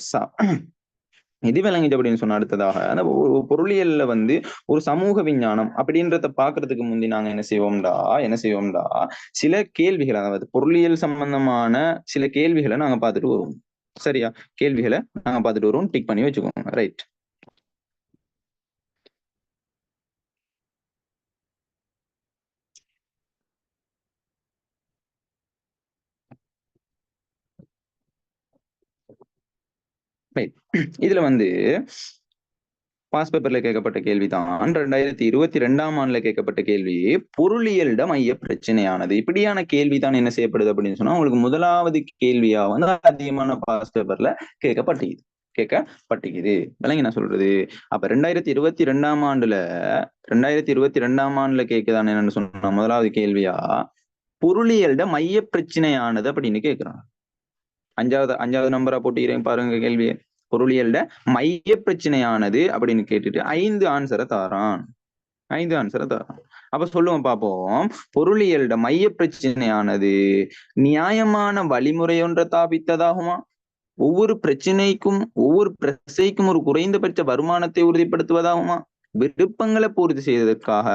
இது விளங்கிட்டு அப்படின்னு சொன்ன அடுத்ததாக அந்த பொருளியல்ல வந்து ஒரு சமூக விஞ்ஞானம் அப்படின்றத பாக்குறதுக்கு முந்தி நாங்க என்ன செய்வோம்டா சில கேள்விகள், அதாவது பொருளியல் சம்பந்தமான சில கேள்விகளை நாங்க பார்த்துட்டு வருவோம். சரியா? கேள்விகளை நாங்க பார்த்துட்டு வருவோம், டிக் பண்ணி வச்சுக்கோங்க. ரைட். இதுல வந்து பாஸ் பேப்பர்ல கேட்கப்பட்ட கேள்விதான் 2022ஆம் ஆண்டுல கேட்கப்பட்ட கேள்வி. பொருளியலிட மைய பிரச்சனையானது. இப்படியான கேள்விதான் என்ன செய்யப்படுது அப்படின்னு சொன்னா உங்களுக்கு முதலாவது கேள்வியா வந்து அதிகமான பாஸ் பேப்பர்ல கேட்கப்பட்டிருக்குது. விளங்கி நான் சொல்றது. அப்ப 2022ஆம் ஆண்டுல கேட்குதான்னு என்னன்னு சொன்னா முதலாவது கேள்வியா பொருளியலிட மைய பிரச்சனையானது அப்படின்னு கேட்கிறான். அஞ்சாவது நம்பரா போட்டுக்கிறேன் பாருங்க கேள்வியை. பொருளியல்ல மைய பிரச்சனையானது அப்படின்னு கேட்டுட்டு 5 ஆன்சரை தாரான். அப்ப சொல்லுவோம் பார்ப்போம். பொருளியல்ட மைய பிரச்சனையானது நியாயமான வழிமுறை ஒன்றை தாபித்ததாகுமா, ஒவ்வொரு பிரச்சனைக்கும் ஒரு குறைந்தபட்ச வருமானத்தை உறுதிப்படுத்துவதாகுமா, விருப்பங்களை பூர்த்தி செய்வதற்காக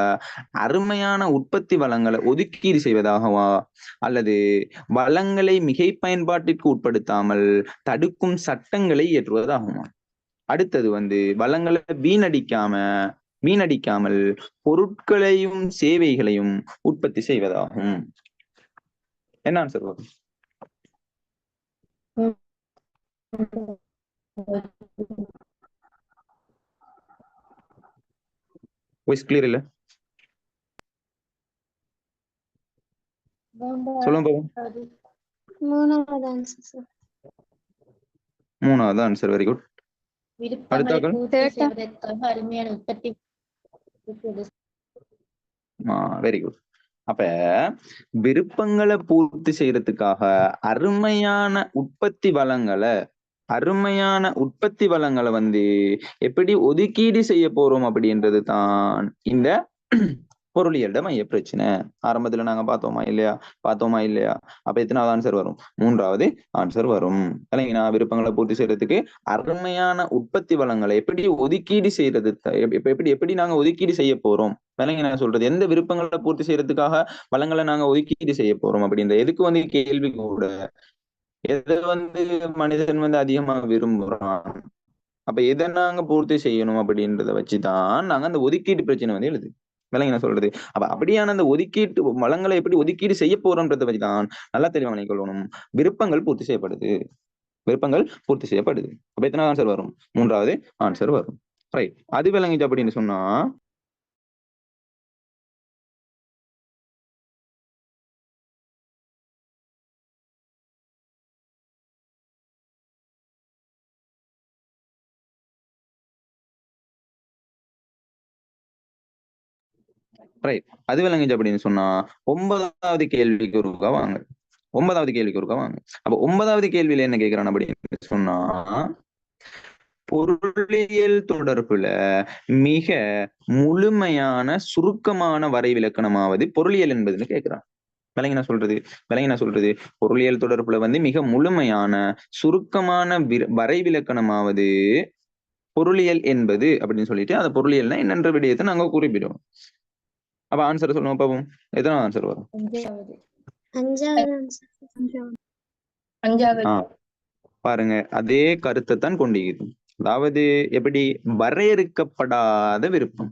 அருமையான உற்பத்தி வளங்களை ஒதுக்கீடு செய்வதாகவா, அல்லது வளங்களை மிகை பயன்பாட்டிற்கு உட்படுத்தாமல் தடுக்கும் சட்டங்களை இயற்றுவதாகுமா. அடுத்தது வந்து வளங்களை வீணடிக்காமல் பொருட்களையும் சேவைகளையும் உற்பத்தி செய்வதாகும். என்ன ஆன்சர் வரும்? வாய்ஸ் கிளியர் இல்ல, சொல்லுங்க. மூணாவது answer. Very good. Very good. அப்ப விருப்பங்களை பூர்த்தி செய்யறதுக்காக அருமையான உற்பத்தி வளங்களை வந்து எப்படி ஒதுக்கீடு செய்ய போறோம் அப்படின்றது தான் இந்த பொருளியல்ட மைய பிரச்சனை. ஆரம்பத்துல நாங்க பார்த்தோமா இல்லையா? அப்ப எத்தனாவது ஆன்சர் வரும்? 3வது ஆன்சர் வரும். இல்லைங்களா? விருப்பங்களை பூர்த்தி செய்யறதுக்கு அருமையான உற்பத்தி வளங்களை எப்படி ஒதுக்கீடு செய்யறது, எப்படி நாங்க ஒதுக்கீடு செய்ய போறோம், விலைங்க சொல்றது, எந்த விருப்பங்களை பூர்த்தி செய்யறதுக்காக வளங்களை நாங்க ஒதுக்கீடு செய்ய போறோம் அப்படின்ற எதுக்கு கேள்வி கூட, எதை மனிதன் அதிகமா விரும்புறான், அப்ப எதை நாங்க பூர்த்தி செய்யணும் அப்படின்றத வச்சுதான் நாங்க அந்த ஒதுக்கீட்டு பிரச்சனை எழுது. விலைங்க சொல்றது. அப்ப அப்படியான அந்த ஒதுக்கீட்டு வளங்களை எப்படி ஒதுக்கீடு செய்ய போறோம்ன்றத வச்சுதான் நல்லா தெளிவாக கொள்ளணும். விருப்பங்கள் பூர்த்தி செய்யப்படுது. அப்ப எத்தனை ஆன்சர் வரும்? 3வது ஆன்சர் வரும். ரைட். அது விளங்கிச்சு அப்படின்னு சொன்னா ரைட். அது விளங்குச்சு அப்படின்னு சொன்னா 9வது கேள்விக்கு ஒருக்கா வாங்க. அப்ப 9வது கேள்வியில என்ன கேட்கிறான் அப்படின்னு சொன்னா, பொருளியல் தொடர்புல மிக முழுமையான சுருக்கமான வரை விலக்கணமாவது பொருளியல் என்பதுன்னு கேட்கிறான். விளங்கினா சொல்றது பொருளியல் தொடர்புல மிக முழுமையான சுருக்கமான வரை விலக்கணமாவது பொருளியல் என்பது அப்படின்னு சொல்லிட்டு அந்த பொருளியல்னா என்னென்ற விடயத்தை நாங்க குறிப்பிடுவோம். அப்ப ஆன்சர் சொல்லுவோம் பாப்போம். எத்தனை ஆன்சர் வரும்? 5வது. பாருங்க, அதே கருத்தை தான் கொண்டிருக்குது. அதாவது எப்படி வரையறுக்கப்படாத விருப்பம்.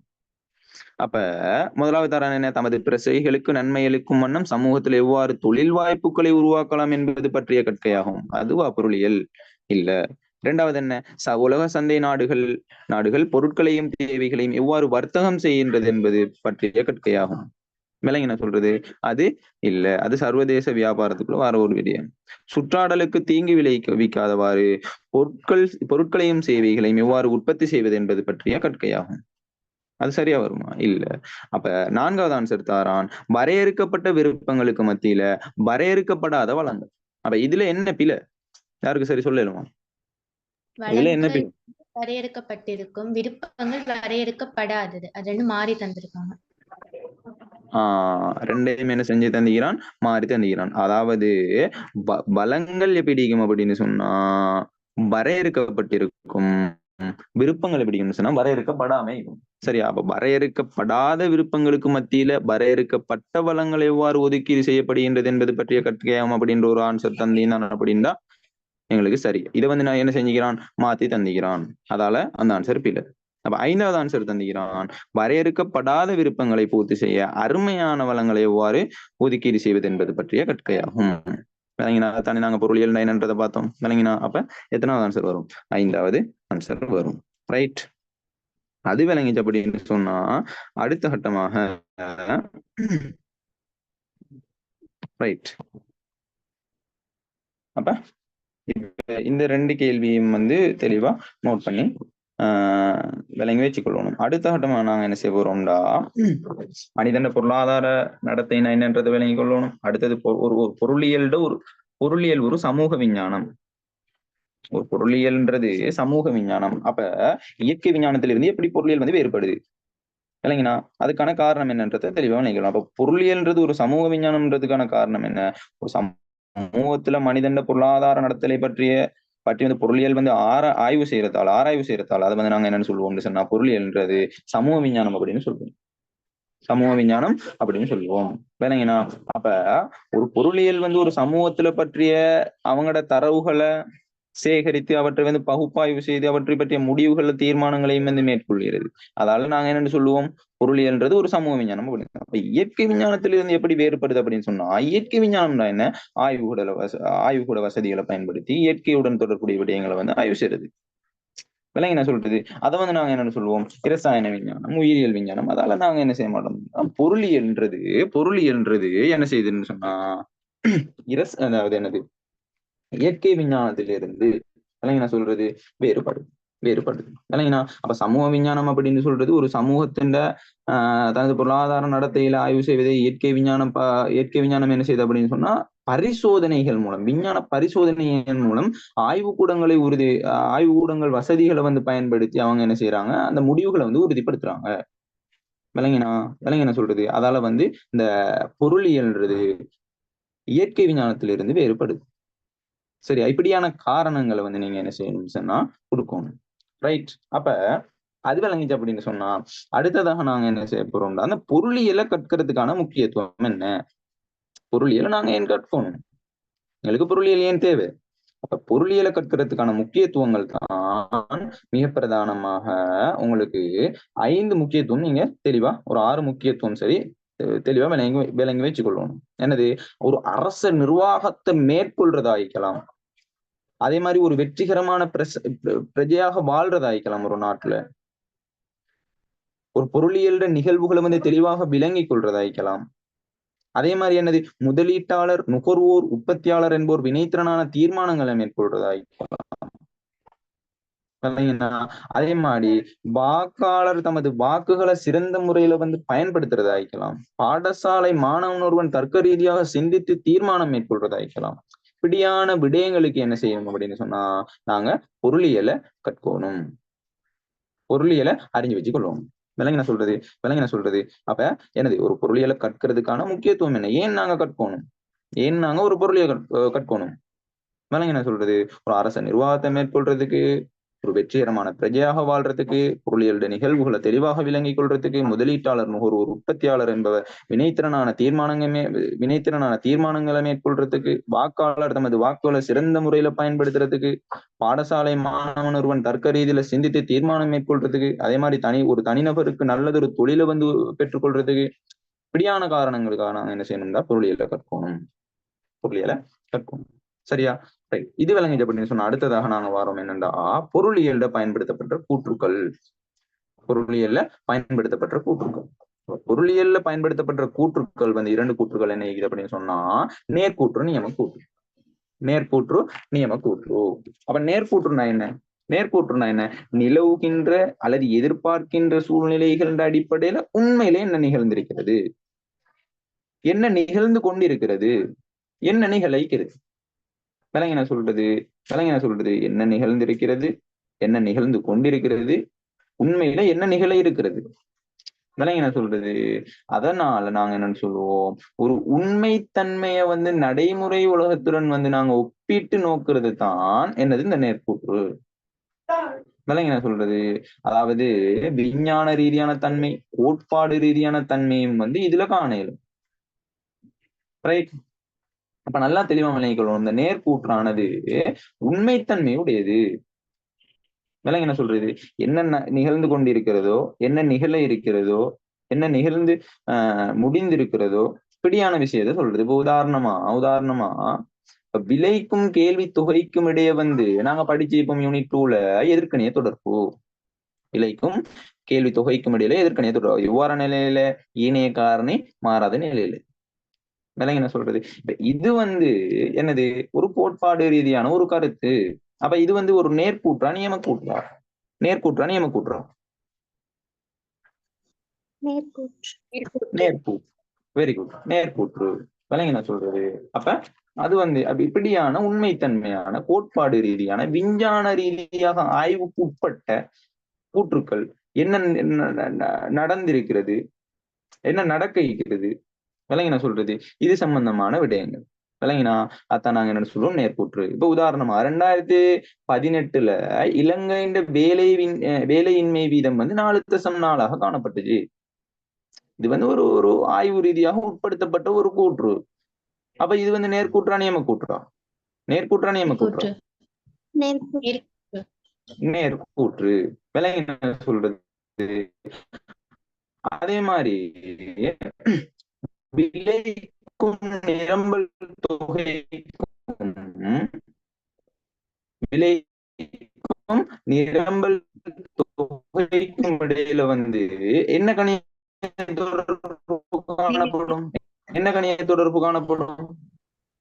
அப்ப முதலாவது தரான் என்ன? தமது பிரசைகளுக்கு நன்மை அளிக்கும் வண்ணம் சமூகத்தில் எவ்வாறு தொழில் வாய்ப்புகளை உருவாக்கலாம் என்பது பற்றிய கற்கையாகும். அதுவா பொருளியல்? இல்ல. 2வது என்ன? உலக சந்தை நாடுகள் பொருட்களையும் தேவைகளையும் எவ்வாறு வர்த்தகம் செய்கின்றது என்பது பற்றிய கற்கையாகும். விலங்கின சொல்றது அது இல்ல. அது சர்வதேச வியாபாரத்துக்குள்ள வர ஒரு விடயம். சுற்றாடலுக்கு தீங்கு விளைவிக்காதவாறு பொருட்களையும் சேவைகளையும் எவ்வாறு உற்பத்தி செய்வது என்பது பற்றிய கற்கையாகும். அது சரியா வருமா? இல்ல. அப்ப 4வது ஆன்சர் தாரான், வரையறுக்கப்பட்ட விருப்பங்களுக்கு மத்தியில வரையறுக்கப்படாத வளங்கள். அப்ப இதுல என்ன பிழை? யாருக்கு சரி சொல்லலுமா? இதுல என்ன பிழை? வரையறுக்கப்பட்டிருக்கும், விருப்பங்கள் வரையறுக்கப்படாதது. அது ரெண்டு மாறி தந்திருக்காங்க. ரெண்டையும் என்ன செஞ்சு தந்துகிறான்? மாறி தந்துகிறான். அதாவது பலங்கள் எப்படிக்கும் அப்படின்னு சொன்னா வரையறுக்கப்பட்டிருக்கும், விருப்பங்கள் எப்படின்னு சொன்னா வரையறுக்கப்படாம இருக்கும். சரியா? அப்ப வரையறுக்கப்படாத விருப்பங்களுக்கு மத்தியில வரையறுக்கப்பட்ட வளங்கள் எவ்வாறு ஒதுக்கீடு செய்யப்படுகின்றது என்பது பற்றிய கற்கையாகும் அப்படின்ற ஒரு ஆன்சர் தந்தீங்கன்னா அப்படின்னா எங்களுக்கு சரி. இதை நான் என்ன செஞ்சுக்கிறான்? மாத்தி தந்துகிறான். அதால அந்த ஆன்சர் பிழை. அப்ப 5வது ஆன்சர் தந்துகிறான், வரையறுக்கப்படாத விருப்பங்களை பூர்த்தி செய்ய அருமையான வளங்களை எவ்வாறு ஒதுக்கீடு செய்வது என்பது பற்றிய கற்கையாகும். விளங்கினா? தானே நாங்க பொருளியல் என்னன்றதை பார்த்தோம். விளங்கினா? அப்ப எத்தனாவது ஆன்சர் வரும்? 5வது ஆன்சர் வரும். ரைட். அது விளங்கிச்சு அப்படின்னு சொன்னா அடுத்த கட்டமாக ரைட். அப்ப இந்த 2 கேள்வியும் தெளிவா நோட் பண்ணி விளங்கி வச்சுக்கொள்ளணும். அடுத்த கட்டமா நாங்க என்ன செய்ய போறோம்டா, மனிதன பொருளாதார நடத்தை என்னன்றது விளங்கி கொள்ளணும். அடுத்தது ஒரு பொருளியல் ஒரு சமூக விஞ்ஞானம். ஒரு பொருளியல்ன்றது சமூக விஞ்ஞானம். அப்ப இயற்கை விஞ்ஞானத்திலிருந்து எப்படி பொருளியல் வேறுபடுது இல்லைங்கண்ணா? அதுக்கான காரணம் என்னன்றதை தெளிவாக நினைக்கலாம். அப்ப பொருளியல்ன்றது ஒரு சமூக விஞ்ஞானம்ன்றதுக்கான காரணம் என்ன? ஒரு சமூகத்துல மனிதன் பொருளாதார நடத்தலை பற்றி பொருளியல் ஆய்வு செய்யறதால அதை நாங்க என்னன்னு சொல்லுவோம்னு சொன்னா பொருளியல்ன்றது சமூக விஞ்ஞானம் அப்படின்னு சொல்லுவோம். சமூக விஞ்ஞானம் அப்படின்னு சொல்லுவோம். வேலைங்கண்ணா? அப்ப ஒரு பொருளியல் ஒரு சமூகத்துல பற்றிய அவங்களோட தரவுகளை சேகரித்து அவற்றை பகுப்பாய்வு செய்து அவற்றை பற்றிய முடிவுகள தீர்மானங்களையும் மேற்கொள்கிறது. அதால நாங்க என்னன்னு சொல்லுவோம்? பொருளியல்ன்றது ஒரு சமூக விஞ்ஞானம் அப்படின்னு. அப்ப இயற்கை விஞ்ஞானத்திலிருந்து எப்படி வேறுபடுது அப்படின்னு சொன்னா, இயற்கை விஞ்ஞானம்னா என்ன? ஆய்வுகூட வசதிகளை பயன்படுத்தி இயற்கையுடன் தொடர்புடைய விடயங்களை ஆய்வு செய்யறது. விலங்கு என்ன சொல்றது? அதை நாங்க என்னன்னு சொல்லுவோம்? இரசாயன விஞ்ஞானம், உயிரியல் விஞ்ஞானம். அதால நாங்க என்ன செய்ய மாட்டோம்? பொருளியல்ன்றது என்ன செய்யுதுன்னு சொன்னா அதாவது என்னது, இயற்கை விஞ்ஞானத்திலிருந்து என்ன சொல்றது வேறுபடுது. இல்லைங்கண்ணா? அப்ப சமூக விஞ்ஞானம் அப்படின்னு சொல்றது ஒரு சமூகத்தின் தனது பொருளாதார நடத்தையில ஆய்வு செய்வதை இயற்கை விஞ்ஞானம் என்ன செய்யுது அப்படின்னு சொன்னா பரிசோதனைகள் மூலம், விஞ்ஞான பரிசோதனைகள் மூலம் ஆய்வு கூடங்கள் வசதிகளை பயன்படுத்தி அவங்க என்ன செய்யறாங்க? அந்த முடிவுகளை உறுதிப்படுத்துறாங்க. விளங்கினா சொல்றது. அதால வந்து இந்த பொருளியல்ன்றது இயற்கை விஞ்ஞானத்திலிருந்து வேறுபடுது. சரி, இப்படியான காரணங்களை வந்து நீங்க என்ன செய்யணும் சொன்னா கொடுக்கணும். ரைட். அப்ப அது விளங்கிச்சு அப்படின்னு சொன்னா அடுத்ததாக நாங்க என்ன செய்ய போறோம்னா அந்த பொருளியலை கற்கிறதுக்கான முக்கியத்துவம் என்ன, பொருளியலை நாங்க ஏன் கற்கணும், எங்களுக்கு பொருளியல் ஏன் தேவை, அப்ப பொருளியலை கற்கிறதுக்கான முக்கியத்துவங்கள் தான் மிக பிரதானமாக உங்களுக்கு 5 முக்கியத்துவம் நீங்க தெளிவா ஒரு 6 முக்கியத்துவம் சரி தெளிவா விளங்கி வச்சுக்கொள்ளணும். என்னது, ஒரு அரச நிர்வாகத்தை மேற்கொள்றதாய்க்கலாம், அதே மாதிரி ஒரு வெற்றிகரமான பிரஜையாக வாழ்றதாய்க்கலாம், ஒரு நாட்டுல ஒரு பொருளியல் நிகழ்வுகளை வந்து தெளிவாக விளங்கி கொள்றதாய்க்கலாம். அதே மாதிரி என்னது, முதலீட்டாளர், நுகர்வோர், உற்பத்தியாளர் என்போர் வினைத்திறனான தீர்மானங்களை மேற்கொள்றதாய்க்கலாம். அதே மாதிரி வாக்காளர் தமது வாக்குகளை சிறந்த முறையில வந்து பயன்படுத்துறதாய்க்கலாம். பாடசாலை மாணவன் ஒருவன் தர்க்க ரீதியாக சிந்தித்து தீர்மானம் மேற்கொள்றதாய்க்கலாம். இப்படியான விடயங்களுக்கு என்ன செய்யணும் அப்படின்னு சொன்னா நாங்க பொருளியலை கற்கணும், பொருளியலை அறிஞ்சு வச்சு கொள்ளணும். விளங்கின சொல்றது. அப்ப என்னது, ஒரு பொருளியலை கற்கிறதுக்கான முக்கியத்துவம் என்ன, ஏன் நாங்க கற்கணும், ஏன் நாங்க ஒரு பொருளியலை கற்கணும். விளங்கின சொல்றது, ஒரு அரச நிர்வாகத்தை மேற்கொள்றதுக்கு, ஒரு வெற்றிகரமான பிரஜையாக வாழ்றதுக்கு, பொருளியல் நிகழ்வுகளை தெளிவாக விளங்கிக் கொள்றதுக்கு, முதலீட்டாளர், நுகர்வோர், உற்பத்தியாளர் என்பவர் வினைத்திறனான தீர்மானங்களை மேற்கொள்றதுக்கு, வாக்காளர் தமது வாக்குகளை சிறந்த முறையில பயன்படுத்துறதுக்கு, பாடசாலை மாணவன் ஒருவன் தர்க்க ரீதியில சிந்தித்து தீர்மானம் மேற்கொள்றதுக்கு, அதே மாதிரி ஒரு தனிநபருக்கு நல்லதொரு தொழிலை வந்து பெற்றுக்கொள்றதுக்கு, இப்படியான காரணங்களுக்காக நாங்க என்ன செய்யணும்னா பொருளியலை கற்கணும். சரியா? இது விளங்கிச்சு அப்படின்னு சொன்னா அடுத்ததாக நாங்க வரோம் என்னண்டா பொருளியல்ல பயன்படுத்தப்பட்ட கூற்றுக்கள். பொருளியல்ல பயன்படுத்தப்பட்ட கூற்றுக்கள் வந்து 2 கூற்றுக்கள் என்ன அப்படின்னு சொன்னா நேர்கூற்று, நியம கூற்று. அப்ப நேர்கூற்றுனா என்ன, நிலவுகின்ற அல்லது எதிர்பார்க்கின்ற சூழ்நிலைகள் அடிப்படையில உண்மையிலே என்ன நிகழ்ந்திருக்கிறது, என்ன நிகழ்ந்து கொண்டிருக்கிறது, என்ன நிகழ்கிறது. விளங்கின சொல்றது என்ன நிகழ்ந்திருக்கிறது, என்ன நிகழ்ந்து கொண்டிருக்கிறது, உண்மையில என்ன நிகழ இருக்கிறது. விளங்கின சொல்றது. அதனால நாங்க என்னன்னு சொல்லுவோம், ஒரு உண்மைத்தன்மைய வந்து நடைமுறை உலகத்துடன் வந்து நாங்க ஒப்பிட்டு நோக்குறது தான் என்னது இந்த நேர்கூற்று. விளங்கின சொல்றது. அதாவது விஞ்ஞான ரீதியான தன்மை, கோட்பாடு ரீதியான தன்மையும் வந்து இதுல காண இயலும். ரைட். அப்ப நல்லா தெளிவா விளங்கிக்கொள்ளும், இந்த நேர்கூற்றானது உண்மைத்தன்மையுடையது. விளங்கின சொல்றது, என்ன நிகழ்ந்து கொண்டிருக்கிறதோ, என்ன நிகழ இருக்கிறதோ, என்ன நிகழ்ந்து முடிந்திருக்கிறதோ இப்படியான விஷயத்த சொல்றது. இப்ப உதாரணமா விலைக்கும் கேள்வி தொகைக்கும் இடையே வந்து நாங்க படிச்சிருப்போம் யூனிட் 2ல எதிர்க்கணிய தொடர்பு. விலைக்கும் கேள்வி தொகைக்கும் இடையில எதிர்க்கணிய தொடர்பு. இவ்வாறு நிலையில இணைய காரணி மாறாத நிலையில. விளங்கின சொல்றது. இது வந்து என்னது, ஒரு கோட்பாடு ரீதியான ஒரு கருத்து. அப்ப இது வந்து ஒரு நேர்கூற்றா நியம கூற்றா? Very good, நேர்கூற்று. விளங்கின சொல்றது. அப்ப அது வந்து இப்படியான உண்மைத்தன்மையான கோட்பாடு ரீதியான விஞ்ஞான ரீதியாக ஆய்வுக்கு உட்பட்ட கூற்றுக்கள், என்ன நடந்திருக்கிறது, என்ன நடக்க இருக்கிறது. விளங்கின சொல்றது. இது சம்பந்தமான விடயங்கள். விளங்கினா அதான் நாங்க என்ன சொல்லுவோம் நேர்கூற்று. இப்ப உதாரணமா 2018 இலங்கையின் வேலையின்மை வீதம் வந்து 4.4 காணப்பட்டுச்சு. இது வந்து ஒரு ஆய்வு ரீதியாக உட்படுத்தப்பட்ட ஒரு கூற்று. அப்ப இது வந்து நேர்கூற்றா நியம கூற்றா? நேர்கூற்று. விளங்கின சொல்றது. அதே மாதிரி விலைக்கும் நிரம்பல் தொகைக்கும் இடையில வந்து என்ன கணிய தொடர்பு காணப்படும்?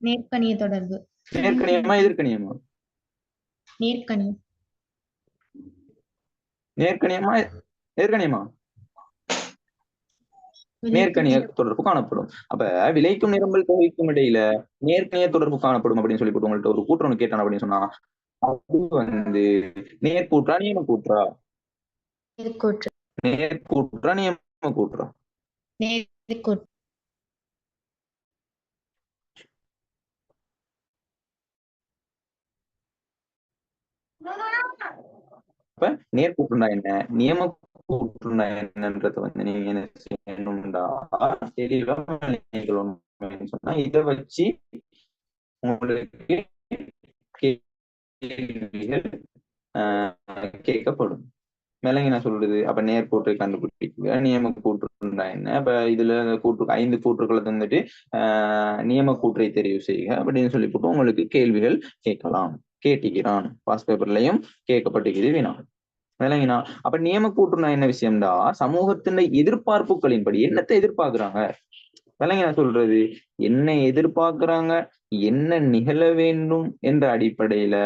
நேர்கணிய தொடர்பு. நேர்கணியமா எதிர்கணியமா? நேர்கணிய தொடர்பு காணப்படும். அப்ப விலைக்கும் நிரம்பல் தொகைக்கும் இடையில நேர்கணிய தொடர்பு காணப்படும் அப்படின்னு சொல்லி போட்டு உங்கள்ட்ட ஒரு கூற்று ஒண்ணு கேட்டான் அப்படின்னு சொன்னா அது வந்து நேர்கூற்றா நியம கூற்றா? நேர்கூற்றா நியம கூட்டுறோம்? நேர்கூட்டு. அப்ப நேர்கூட்டுனா என்ன, நியம கூட்டுனா என்னன்றத வந்து நீங்க என்ன செய்யணும்டா தெளிவா சொன்னா இதை வச்சு உங்களுக்கு கேள்விகள் கேட்கப்படும். விலங்கி நான் சொல்றது. அப்ப நேர்கூற்றை கண்டுபிடிக்க நியம கூற்றுன்னா என்ன, அப்ப இதுல கூற்று 5 கூற்றுக்களை தந்துட்டு நியம கூற்றை தெரிவு செய்க அப்படின்னு சொல்லி போட்டு உங்களுக்கு கேள்விகள் கேட்கலாம். கேட்டிக்கிறான் பாஸ் பேப்பர்லயும் கேட்கப்பட்டிருக்குது வினா. விளங்கினா? அப்ப நியம கூற்றுனா என்ன விஷயம்டா, சமூகத்தின் எதிர்பார்ப்புகளின்படி என்னத்தை எதிர்பார்க்கிறாங்க. விளங்கினா சொல்றது, என்ன எதிர்பார்க்கிறாங்க, என்ன நிகழ வேண்டும் என்ற அடிப்படையில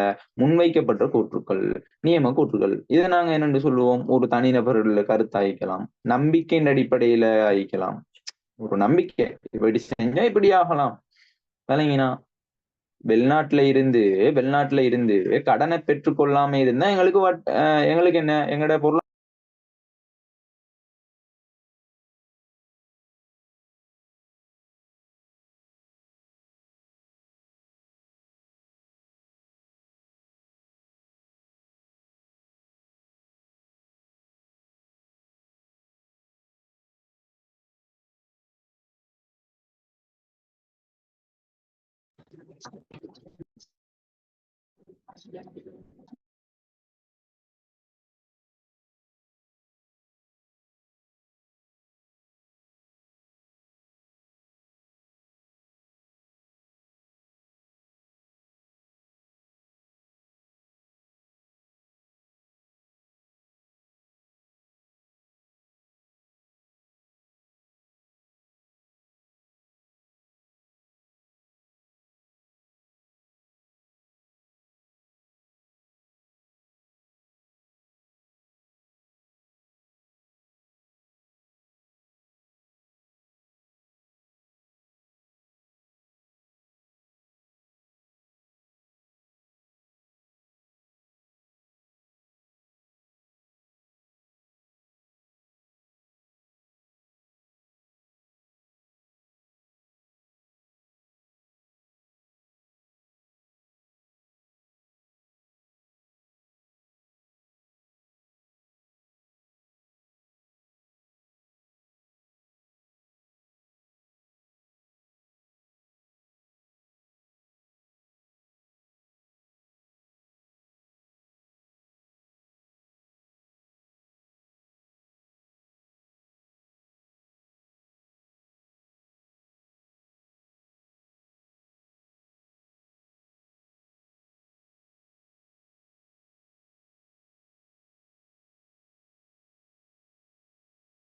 முன்வைக்கப்பட்ட கூற்றுக்கள் நியம கூற்றுகள். இதை நாங்க என்னென்று சொல்லுவோம், ஒரு தனிநபர்கள் கருத்து அழிக்கலாம், நம்பிக்கையின் அடிப்படையில அழிக்கலாம். ஒரு நம்பிக்கை இப்படி செஞ்சா இப்படி ஆகலாம். விளங்கினா? வெளிநாட்டுல இருந்து கடனை பெற்றுக்கொள்ளாம இருந்தா எங்களுக்கு என்ன, எங்களோட பொருள்